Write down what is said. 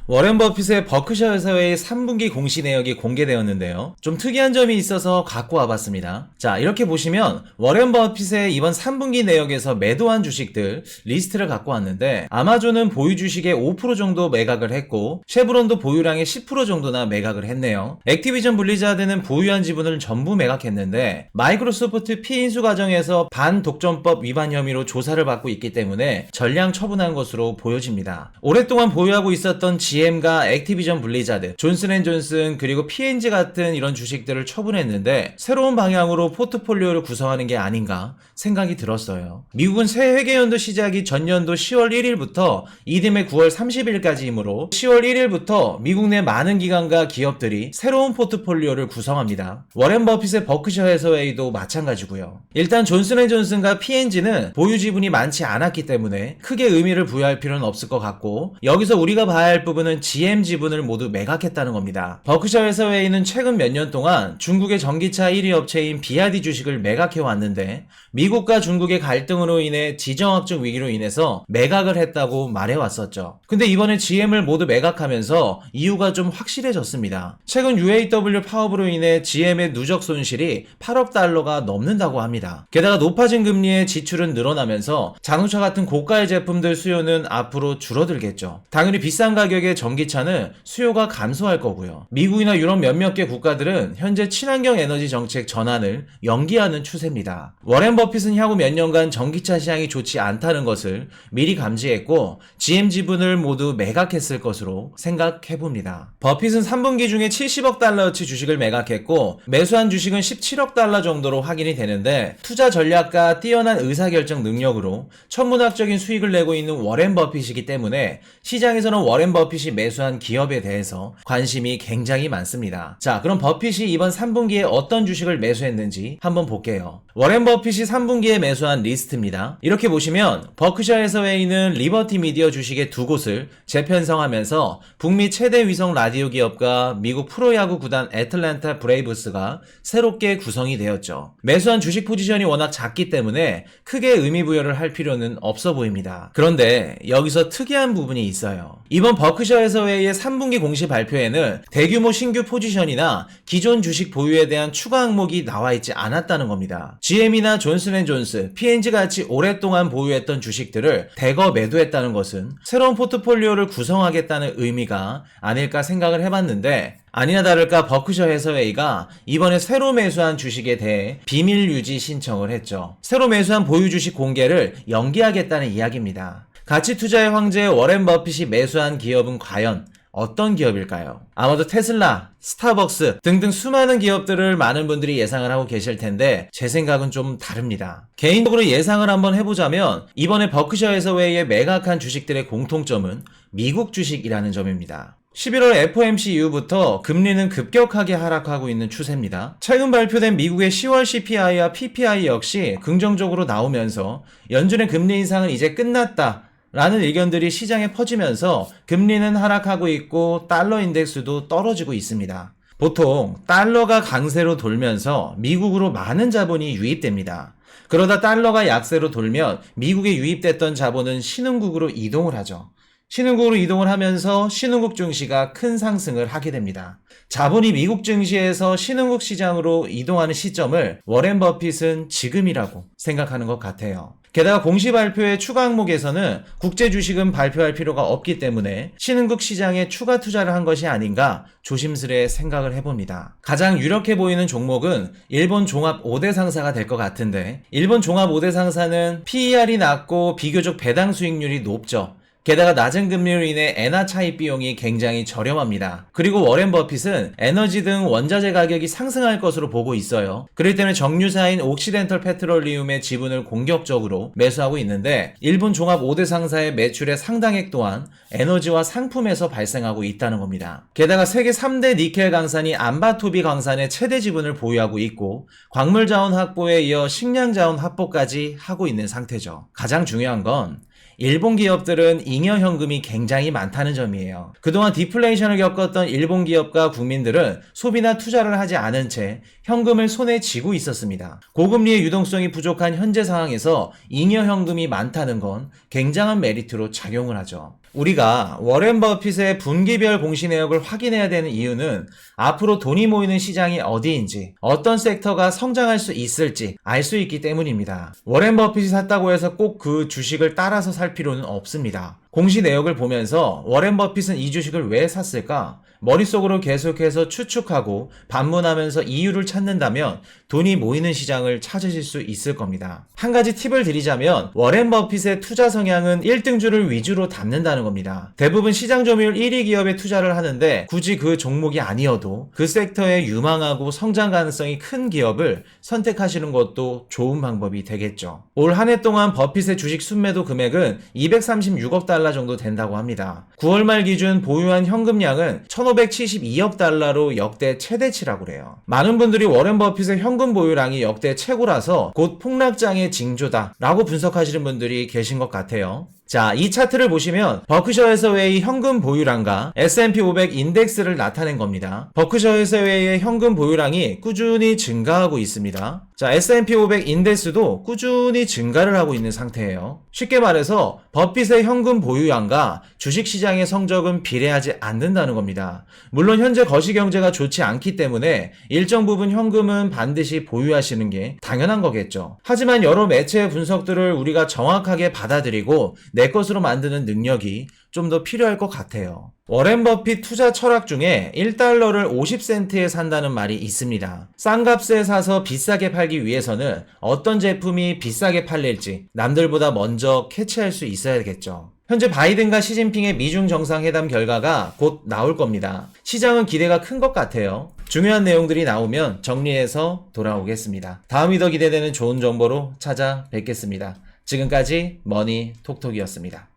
워렌 버핏의 버크셔 해서웨이 3분기 공시 내역이 공개되었는데요. 좀 특이한 점이 있어서 갖고 와봤습니다. 자, 이렇게 보시면 워렌 버핏의 이번 3분기 내역에서 매도한 주식들 리스트를 갖고 왔는데, 아마존은 보유 주식의 5% 정도 매각을 했고 쉐브론도 보유량의 10% 정도나 매각을 했네요. 액티비전 블리자드는 보유한 지분을 전부 매각했는데, 마이크로소프트 피인수 과정에서 반독점법 위반 혐의로 조사를 받고 있기 때문에 전량 처분한 것으로 보여집니다. 오랫동안 보유하고 있었던 GM과 액티비전 블리자드, 존슨앤존슨 그리고 P&G 같은 이런 주식들을 처분했는데 새로운 방향으로 포트폴리오를 구성하는 게 아닌가 생각이 들었어요. 미국은 새 회계연도 시작이 전년도 10월 1일부터 이듬해 9월 30일까지이므로 10월 1일부터 미국 내 많은 기관과 기업들이 새로운 포트폴리오를 구성합니다. 워렌 버핏의 버크셔 해서웨이도 마찬가지고요. 일단 존슨앤존슨과 P&G는 보유 지분이 많지 않았기 때문에 크게 의미를 부여할 필요는 없을 것 같고, 여기서 우리가 봐야 할 부분은 GM 지분을 모두 매각했다는 겁니다. 버크셔 해서웨이는 최근 몇 년 동안 중국의 전기차 1위 업체인 BYD 주식을 매각해 왔는데, 미국과 중국의 갈등으로 인해 지정학적 위기로 인해서 매각을 했다고 말해 왔었죠. 근데 이번에 GM을 모두 매각하면서 이유가 좀 확실해졌습니다. 최근 UAW 파업으로 인해 GM의 누적 손실이 8억 달러가 넘는다고 합니다. 게다가 높아진 금리에 지출은 늘어나면서 자동차 같은 고가의 제품들 수요는 앞으로 줄어들겠죠. 당연히 비싼 가격의 전기차는 수요가 감소할 거고요. 미국이나 유럽 몇몇 개 국가들은 현재 친환경 에너지 정책 전환을 연기하는 추세입니다. 워렌 버핏은 향후 몇 년간 전기차 시장이 좋지 않다는 것을 미리 감지했고 GM 지분을 모두 매각했을 것으로 생각해봅니다. 버핏은 3분기 중에 70억 달러어치 주식을 매각했고 매수한 주식은 17억 달러 정도로 확인이 되는데, 투자 전략과 뛰어난 의사결정 능력으로 천문학적인 수익을 내고 있는 워렌 버핏이기 때문에 시장에서는 워렌 버핏이 매수한 기업에 대해서 관심이 굉장히 많습니다. 자, 그럼 버핏이 이번 3분기에 어떤 주식을 매수했는지 한번 볼게요. 워렌 버핏이 3분기에 매수한 리스트입니다. 이렇게 보시면 버크셔 해서웨이는 리버티 미디어 주식의 두 곳을 재편성하면서 북미 최대 위성 라디오 기업과 미국 프로야구 구단 애틀랜타 브레이브스가 새롭게 구성이 되었죠. 매수한 주식 포지션이 워낙 작기 때문에 크게 의미 부여를 할 필요는 없어 보입니다. 그런데 여기서 특이한 부분이 있어요. 이번 버크셔 해서웨이의 3분기 공시 발표에는 대규모 신규 포지션이나 기존 주식 보유에 대한 추가 항목이 나와 있지 않았다는 겁니다. GM이나 존슨앤존슨, P&G 같이 오랫동안 보유했던 주식들을 대거 매도했다는 것은 새로운 포트폴리오를 구성하겠다는 의미가 아닐까 생각을 해봤는데, 아니나 다를까 버크셔 해서웨이가 이번에 새로 매수한 주식에 대해 비밀 유지 신청을 했죠. 새로 매수한 보유 주식 공개를 연기하겠다는 이야기입니다. 가치 투자의 황제 워렌 버핏이 매수한 기업은 과연 어떤 기업일까요? 아마도 테슬라, 스타벅스 등등 수많은 기업들을 많은 분들이 예상을 하고 계실 텐데 제 생각은 좀 다릅니다. 개인적으로 예상을 한번 해보자면 이번에 버크셔 해서웨이에 매각한 주식들의 공통점은 미국 주식이라는 점입니다. 11월 FOMC 이후부터 금리는 급격하게 하락하고 있는 추세입니다. 최근 발표된 미국의 10월 CPI와 PPI 역시 긍정적으로 나오면서 연준의 금리 인상은 이제 끝났다 라는 의견들이 시장에 퍼지면서 금리는 하락하고 있고 달러 인덱스도 떨어지고 있습니다. 보통 달러가 강세로 돌면서 미국으로 많은 자본이 유입됩니다. 그러다 달러가 약세로 돌면 미국에 유입됐던 자본은 신흥국으로 이동을 하죠. 신흥국으로 이동을 하면서 신흥국 증시가 큰 상승을 하게 됩니다. 자본이 미국 증시에서 신흥국 시장으로 이동하는 시점을 워렌 버핏은 지금이라고 생각하는 것 같아요. 게다가 공시 발표의 추가 항목에서는 국제 주식은 발표할 필요가 없기 때문에 신흥국 시장에 추가 투자를 한 것이 아닌가 조심스레 생각을 해봅니다. 가장 유력해 보이는 종목은 일본 종합 5대 상사가 될 것 같은데, 일본 종합 5대 상사는 PER이 낮고 비교적 배당 수익률이 높죠. 게다가 낮은 금리로 인해 엔화 차입 비용이 굉장히 저렴합니다. 그리고 워렌 버핏은 에너지 등 원자재 가격이 상승할 것으로 보고 있어요. 그렇기 때문에 정유사인 옥시덴털 페트롤리움의 지분을 공격적으로 매수하고 있는데, 일본 종합 5대 상사의 매출의 상당액 또한 에너지와 상품에서 발생하고 있다는 겁니다. 게다가 세계 3대 니켈 강산이 안바토비 강산의 최대 지분을 보유하고 있고 광물 자원 확보에 이어 식량 자원 확보까지 하고 있는 상태죠. 가장 중요한 건 일본 기업들은 잉여 현금이 굉장히 많다는 점이에요. 그동안 디플레이션을 겪었던 일본 기업과 국민들은 소비나 투자를 하지 않은 채 현금을 손에 쥐고 있었습니다. 고금리의 유동성이 부족한 현재 상황에서 잉여 현금이 많다는 건 굉장한 메리트로 작용을 하죠. 우리가 워렌 버핏의 분기별 공시 내역을 확인해야 되는 이유는 앞으로 돈이 모이는 시장이 어디인지, 어떤 섹터가 성장할 수 있을지 알 수 있기 때문입니다. 워렌 버핏이 샀다고 해서 꼭 그 주식을 따라서 살 필요는 없습니다. 공시 내역을 보면서 워렌 버핏은 이 주식을 왜 샀을까? 머릿속으로 계속해서 추측하고 반문하면서 이유를 찾는다면 돈이 모이는 시장을 찾으실 수 있을 겁니다. 한 가지 팁을 드리자면 워렌 버핏의 투자 성향은 1등주를 위주로 담는다는 겁니다. 대부분 시장 점유율 1위 기업에 투자를 하는데 굳이 그 종목이 아니어도 그 섹터에 유망하고 성장 가능성이 큰 기업을 선택하시는 것도 좋은 방법이 되겠죠. 올 한 해 동안 버핏의 주식 순매도 금액은 236억 달러 정도 된다고 합니다. 9월 말 기준 보유한 현금량은 1572억 달러로 역대 최대치라고 그래요. 많은 분들이 워렌 버핏의 현금 보유량이 역대 최고라서 곧 폭락장의 징조다 라고 분석하시는 분들이 계신 것 같아요. 자, 이 차트를 보시면 버크셔 해서웨이 현금 보유량과 S&P 500 인덱스를 나타낸 겁니다. 버크셔 해서웨이의 현금 보유량이 꾸준히 증가하고 있습니다. 자, S&P 500 인덱스도 꾸준히 증가를 하고 있는 상태예요. 쉽게 말해서 버핏의 현금 보유량과 주식시장의 성적은 비례하지 않는다는 겁니다. 물론 현재 거시경제가 좋지 않기 때문에 일정 부분 현금은 반드시 보유하시는 게 당연한 거겠죠. 하지만 여러 매체의 분석들을 우리가 정확하게 받아들이고 내 것으로 만드는 능력이 좀 더 필요할 것 같아요. 워렌 버핏 투자 철학 중에 1달러를 50센트에 산다는 말이 있습니다. 싼 값에 사서 비싸게 팔기 위해서는 어떤 제품이 비싸게 팔릴지 남들보다 먼저 캐치할 수 있어야겠죠. 현재 바이든과 시진핑의 미중 정상회담 결과가 곧 나올 겁니다. 시장은 기대가 큰 것 같아요. 중요한 내용들이 나오면 정리해서 돌아오겠습니다. 다음이 더 기대되는 좋은 정보로 찾아뵙겠습니다. 지금까지 머니톡톡이었습니다.